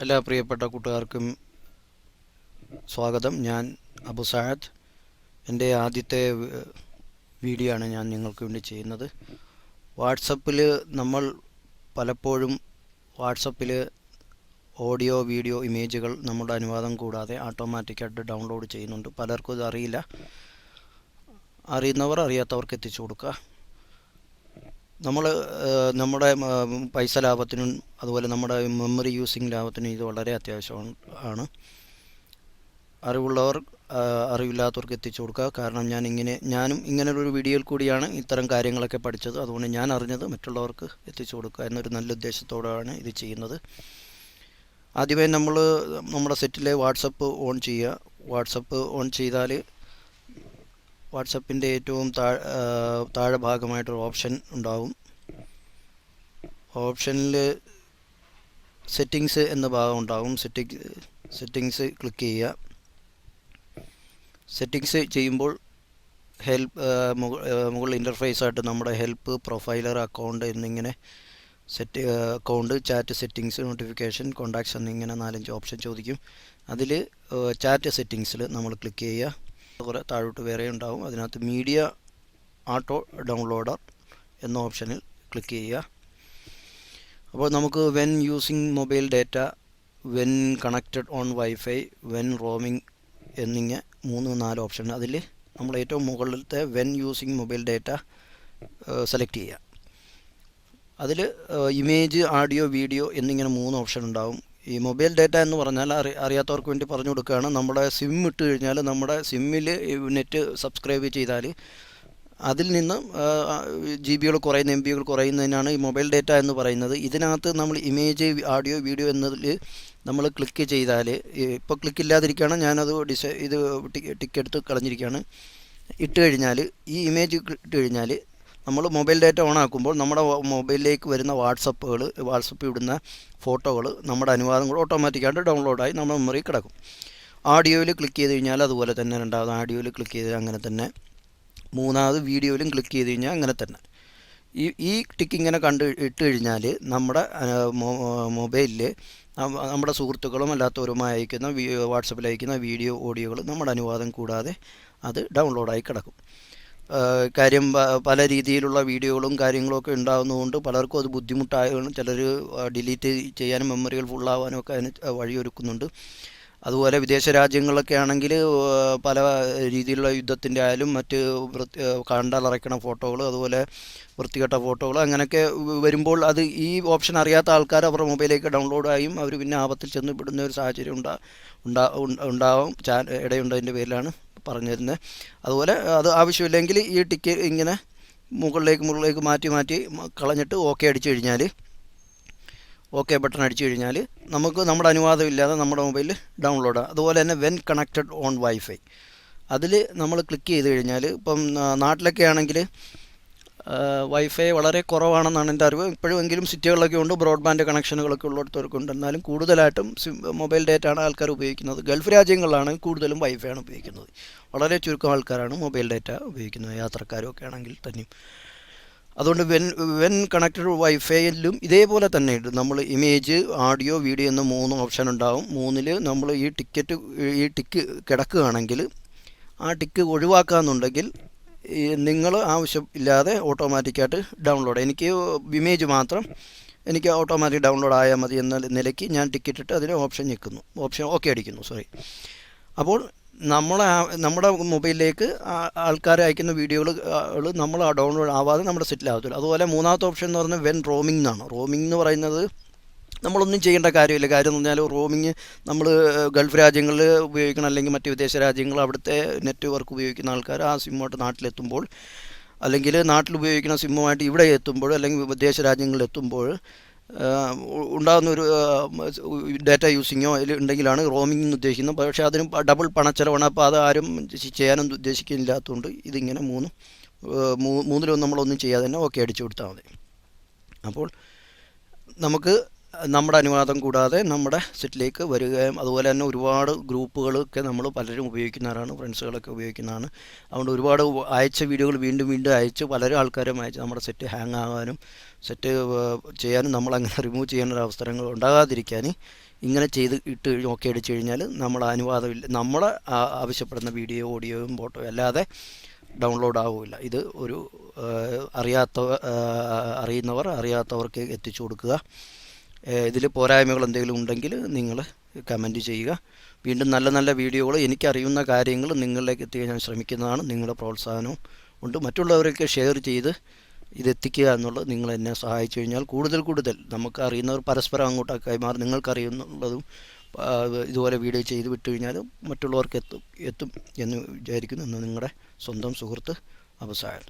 എല്ലാ പ്രിയപ്പെട്ട കൂട്ടുകാർക്കും സ്വാഗതം. ഞാൻ അബു സഅദ്. എൻ്റെ ആദ്യത്തെ വീഡിയോ ആണ് ഞാൻ നിങ്ങൾക്ക് വേണ്ടി ചെയ്യുന്നത്. വാട്സപ്പിൽ നമ്മൾ പലപ്പോഴും വാട്സപ്പിൽ ഓഡിയോ, വീഡിയോ, ഇമേജുകൾ നമ്മുടെ അനുവാദം കൂടാതെ ഓട്ടോമാറ്റിക്കായിട്ട് ഡൗൺലോഡ് ചെയ്യുന്നുണ്ട്. പലർക്കും ഇത് അറിയില്ല. അറിയുന്നവർ അറിയാത്തവർക്ക് എത്തിച്ചു കൊടുക്കുക. നമ്മുടെ പൈസ ലാഭത്തിനും അതുപോലെ നമ്മുടെ മെമ്മറി യൂസിങ് ലാഭത്തിനും ഇത് വളരെ അത്യാവശ്യമാണ്. അറിവുള്ളവർ അറിവില്ലാത്തവർക്ക് എത്തിച്ചു കൊടുക്കുക. കാരണം ഞാനും ഇങ്ങനൊരു വീഡിയോയിൽ കൂടിയാണ് ഇത്തരം കാര്യങ്ങളൊക്കെ പഠിച്ചത്. അതുകൊണ്ട് ഞാൻ അറിഞ്ഞത് മറ്റുള്ളവർക്ക് എത്തിച്ചു കൊടുക്കുക എന്നൊരു നല്ല ഉദ്ദേശത്തോടെയാണ് ഇത് ചെയ്യുന്നത്. ആദ്യമേ നമ്മുടെ സെറ്റിലെ വാട്സപ്പ് ഓൺ ചെയ്യുക. വാട്സപ്പ് ഓൺ ചെയ്താൽ വാട്സപ്പിൻ്റെ ഏറ്റവും താഴെ ഭാഗമായിട്ടൊരു ഓപ്ഷൻ ഉണ്ടാവും. ഓപ്ഷനിൽ സെറ്റിങ്സ് എന്ന ഭാഗം ഉണ്ടാകും. സെറ്റിങ്സ് ക്ലിക്ക് ചെയ്യുക. സെറ്റിങ്സ് ചെയ്യുമ്പോൾ മുകളിൽ ഇൻ്റർഫേസായിട്ട് നമ്മുടെ ഹെൽപ്പ്, പ്രൊഫൈലർ, അക്കൗണ്ട് എന്നിങ്ങനെ account, chat settings, notification, contacts എന്നിങ്ങനെ 4-5 ഓപ്ഷൻ ചോദിക്കും. അതിൽ ചാറ്റ് സെറ്റിങ്സിൽ നമ്മൾ ക്ലിക്ക് ചെയ്യുക. കുറേ താഴോട്ട് വേറെ ഉണ്ടാവും. അതിനകത്ത് മീഡിയ ഓട്ടോ ഡൗൺലോഡർ എന്ന ഓപ്ഷനിൽ ക്ലിക്ക് ചെയ്യുക. അപ്പോൾ നമുക്ക് when using mobile data, when connected on wifi, when roaming എന്നിങ്ങനെ 3-4 ഓപ്ഷൻ. അതിൽ നമ്മൾ ഏറ്റവും മുകളിലത്തെ when using mobile data select ചെയ്യുക. അതിൽ ഇമേജ്, ഓഡിയോ, വീഡിയോ എന്നിങ്ങനെ 3 ഓപ്ഷൻ ഉണ്ടാവും. ഈ മൊബൈൽ ഡാറ്റ എന്ന് പറഞ്ഞാൽ അറിയാത്തവർക്ക് വേണ്ടി പറഞ്ഞു കൊടുക്കുകയാണ്. നമ്മുടെ സിം ഇട്ട് കഴിഞ്ഞാൽ നമ്മുടെ സിമ്മിൽ നെറ്റ് സബ്സ്ക്രൈബ് ചെയ്താൽ അതിൽ നിന്ന് GB കുറയുന്ന, MB കുറയുന്നതിനാണ് ഈ മൊബൈൽ ഡാറ്റ എന്ന് പറയുന്നത്. ഇതിനകത്ത് നമ്മൾ ഇമേജ്, ഓഡിയോ, വീഡിയോ എന്നതിൽ നമ്മൾ ക്ലിക്ക് ചെയ്താൽ, ഇപ്പോൾ ക്ലിക്ക് ഇല്ലാതിരിക്കുകയാണ്, ഞാനത് ഇത് ടിക്ക് എടുത്ത് കളഞ്ഞിരിക്കുകയാണ്. ഇട്ട് കഴിഞ്ഞാൽ ഈ ഇമേജ് ഇട്ട് കഴിഞ്ഞാൽ നമ്മൾ മൊബൈൽ ഡാറ്റ ഓൺ ആക്കുമ്പോൾ നമ്മുടെ മൊബൈലിലേക്ക് വരുന്ന വാട്സപ്പിൽ ഇടുന്ന ഫോട്ടോകൾ നമ്മുടെ അനുവാദം കൂടെ ഓട്ടോമാറ്റിക്കായിട്ട് ഡൗൺലോഡായി നമ്മുടെ മെമ്മറി കിടക്കും. ഓഡിയോയിൽ ക്ലിക്ക് ചെയ്ത് കഴിഞ്ഞാൽ അതുപോലെ തന്നെ, രണ്ടാമത് ഓഡിയോയിൽ ക്ലിക്ക് ചെയ്ത് അങ്ങനെ തന്നെ, മൂന്നാമത് വീഡിയോയിലും ക്ലിക്ക് ചെയ്ത് കഴിഞ്ഞാൽ അങ്ങനെ തന്നെ. ഈ ടിക്ക് ഇങ്ങനെ ഇട്ട് കഴിഞ്ഞാൽ നമ്മുടെ മൊബൈലിൽ നമ്മുടെ സുഹൃത്തുക്കളും അല്ലാത്തവരുമായി അയക്കുന്ന വാട്സപ്പിൽ അയക്കുന്ന വീഡിയോ, ഓഡിയോകൾ നമ്മുടെ അനുവാദം കൂടാതെ അത് ഡൗൺലോഡായി കിടക്കും. കാര്യം പല രീതിയിലുള്ള വീഡിയോകളും കാര്യങ്ങളൊക്കെ ഉണ്ടാകുന്നതുകൊണ്ട് പലർക്കും അത് ബുദ്ധിമുട്ടായതാണ്. ചിലർ ഡിലീറ്റ് ചെയ്യാനും മെമ്മറികൾ ഫുള്ളാവാനും ഒക്കെ അതിന് വഴിയൊരുക്കുന്നുണ്ട്. അതുപോലെ വിദേശ രാജ്യങ്ങളിലൊക്കെ ആണെങ്കിൽ പല രീതിയിലുള്ള യുദ്ധത്തിൻ്റെ ആയാലും മറ്റ് കണ്ടാലറയ്ക്കണ ഫോട്ടോകൾ, അതുപോലെ വൃത്തികെട്ട ഫോട്ടോകൾ അങ്ങനെയൊക്കെ വരുമ്പോൾ അത് ഈ ഓപ്ഷൻ അറിയാത്ത ആൾക്കാർ അവരുടെ മൊബൈലിലേക്ക് ഡൗൺലോഡായും അവർ പിന്നെ ആപത്തിൽ ചെന്ന് പെടുന്ന ഒരു സാഹചര്യം ഉണ്ടാവും ഇടയുണ്ടതിൻ്റെ പേരിലാണ് പറഞ്ഞു തരുന്നത്. അതുപോലെ അത് ആവശ്യമില്ലെങ്കിൽ ഈ ടിക്ക് ഇങ്ങനെ മുകളിലേക്ക് മാറ്റി കളഞ്ഞിട്ട് ഓക്കെ അടിച്ചു കഴിഞ്ഞാൽ, ഓക്കെ ബട്ടൺ അടിച്ചു കഴിഞ്ഞാൽ നമുക്ക് നമ്മുടെ അനുവാദം ഇല്ലാതെ നമ്മുടെ മൊബൈലിൽ ഡൗൺലോഡാണ്. അതുപോലെ തന്നെ വെൻ കണക്റ്റഡ് ഓൺ വൈഫൈ, അതിൽ നമ്മൾ ക്ലിക്ക് ചെയ്ത് കഴിഞ്ഞാൽ, ഇപ്പം നാട്ടിലൊക്കെ ആണെങ്കിൽ വൈഫൈ വളരെ കുറവാണെന്നാണ് എൻ്റെ അറിവ്. ഇപ്പോഴുമെങ്കിലും സിറ്റികളിലൊക്കെ ഉണ്ട്, ബ്രോഡ്ബാൻഡ് കണക്ഷനുകളൊക്കെ ഉള്ളിടത്തോർക്കുണ്ട്. എന്നാലും കൂടുതലായിട്ടും മൊബൈൽ ഡാറ്റയാണ് ആൾക്കാർ ഉപയോഗിക്കുന്നത്. ഗൾഫ് രാജ്യങ്ങളിലാണ് കൂടുതലും വൈഫൈ ആണ് ഉപയോഗിക്കുന്നത്. വളരെ ചുരുക്കം ആൾക്കാരാണ് മൊബൈൽ ഡാറ്റ ഉപയോഗിക്കുന്നത്, യാത്രക്കാരും ഒക്കെ ആണെങ്കിൽ തന്നെയും. അതുകൊണ്ട് വെൻ കണക്റ്റഡ് വൈഫൈയിലും ഇതേപോലെ തന്നെ ഉണ്ട്. നമ്മൾ ഇമേജ്, ഓഡിയോ, വീഡിയോ എന്ന 3 ഓപ്ഷൻ ഉണ്ടാവും. 3-ൽ നമ്മൾ ഈ ടിക്ക് കിടക്കുകയാണെങ്കിൽ ആ ടിക്ക് ഒഴിവാക്കാമെന്നുണ്ടെങ്കിൽ നിങ്ങൾ ആവശ്യമില്ലാതെ ഓട്ടോമാറ്റിക്കായിട്ട് ഡൗൺലോഡ്, എനിക്ക് ഇമേജ് മാത്രം എനിക്ക് ഓട്ടോമാറ്റിക് ഡൗൺലോഡ് ആയാൽ മതി എന്ന നിലയ്ക്ക് ഞാൻ ടിക്കറ്റിട്ട് അതിന് ഓപ്ഷൻ ഓക്കെ അടിക്കുന്നു. അപ്പോൾ നമ്മുടെ മൊബൈലിലേക്ക് ആൾക്കാർ അയക്കുന്ന വീഡിയോകൾ നമ്മൾ ഡൗൺലോഡ് ആവാതെ നമ്മുടെ സെറ്റിലാകത്തില്ല. അതുപോലെ മൂന്നാമത്തെ ഓപ്ഷൻ എന്ന് പറയുന്നത് വെൻ റോമിംഗ് എന്നാണ്. റോമിംഗ് എന്ന് പറയുന്നത് നമ്മളൊന്നും ചെയ്യേണ്ട കാര്യമില്ല. കാര്യം എന്ന് പറഞ്ഞാൽ റോമിങ് നമ്മൾ ഗൾഫ് രാജ്യങ്ങളിൽ ഉപയോഗിക്കണം, അല്ലെങ്കിൽ മറ്റ് വിദേശ രാജ്യങ്ങൾ അവിടുത്തെ നെറ്റ്വർക്ക് ഉപയോഗിക്കുന്ന ആൾക്കാർ ആ സിമ്മുമായിട്ട് നാട്ടിലെത്തുമ്പോൾ, അല്ലെങ്കിൽ നാട്ടിൽ ഉപയോഗിക്കുന്ന സിമ്മുമായിട്ട് ഇവിടെ എത്തുമ്പോൾ, അല്ലെങ്കിൽ വിദേശ രാജ്യങ്ങളിൽ എത്തുമ്പോൾ ഉണ്ടാകുന്നൊരു ഡാറ്റ യൂസിങ്ങോ അതിൽ ഉണ്ടെങ്കിലാണ് റോമിംഗ് എന്ന് ഉദ്ദേശിക്കുന്നത്. പക്ഷേ അതിന് ഡബിൾ പണച്ചെലവാണ്. അപ്പോൾ അത് ആരും ചെയ്യാനൊന്നും ഉദ്ദേശിക്കുന്നില്ലാത്തതുകൊണ്ട് ഇതിങ്ങനെ മൂന്നിലൊന്നും നമ്മളൊന്നും ചെയ്യാതെ തന്നെ ഓക്കെ അടിച്ചു കൊടുത്താൽ മതി. അപ്പോൾ നമുക്ക് നമ്മുടെ അനുവാദം കൂടാതെ നമ്മുടെ സെറ്റിലേക്ക് വരികയും അതുപോലെ തന്നെ ഒരുപാട് ഗ്രൂപ്പുകളൊക്കെ നമ്മൾ പലരും ഉപയോഗിക്കുന്നവരാണ്, ഫ്രണ്ട്സുകളൊക്കെ ഉപയോഗിക്കുന്നതാണ്. അതുകൊണ്ട് ഒരുപാട് അയച്ച വീഡിയോകൾ വീണ്ടും വീണ്ടും അയച്ച് പലരും ആൾക്കാരും അയച്ച് നമ്മുടെ സെറ്റ് ഹാങ് ആകാനും സെറ്റ് ചെയ്യാനും നമ്മളങ്ങനെ റിമൂവ് ചെയ്യാനൊരു അവസരങ്ങൾ ഉണ്ടാകാതിരിക്കാൻ ഇങ്ങനെ ചെയ്ത് ഇട്ട് ഓക്കെ അടിച്ചു കഴിഞ്ഞാൽ നമ്മൾ അനുവാദമില്ല, നമ്മൾ ആവശ്യപ്പെടുന്ന വീഡിയോ ഓഡിയോയും ഫോട്ടോ അല്ലാതെ ഡൗൺലോഡ് ആവില്ല. ഇത് ഒരു അറിയുന്നവർ അറിയാത്തവർക്ക് എത്തിച്ചു കൊടുക്കുക. ഇതിൽ പോരായ്മകൾ എന്തെങ്കിലും ഉണ്ടെങ്കിൽ നിങ്ങൾ കമൻറ്റ് ചെയ്യുക. വീണ്ടും നല്ല നല്ല വീഡിയോകൾ എനിക്കറിയുന്ന കാര്യങ്ങൾ നിങ്ങളിലേക്ക് എത്തിക്കാൻ ഞാൻ ശ്രമിക്കുന്നതാണ്. നിങ്ങളുടെ പ്രോത്സാഹനവും ഉണ്ട്. മറ്റുള്ളവരൊക്കെ ഷെയർ ചെയ്ത് ഇതെത്തിക്കുക എന്നുള്ളത് നിങ്ങൾ എന്നെ സഹായിച്ചു കഴിഞ്ഞാൽ കൂടുതൽ നമുക്ക് അറിയുന്നവർ പരസ്പരം അങ്ങോട്ട് കൈമാറി നിങ്ങൾക്കറിയുന്നുള്ളതും ഇതുപോലെ വീഡിയോ ചെയ്ത് വിട്ടു കഴിഞ്ഞാൽ മറ്റുള്ളവർക്ക് എത്തും എന്ന് വിചാരിക്കുന്നു. എന്ന് നിങ്ങളുടെ സ്വന്തം സുഹൃത്ത് അബു സഅദ്.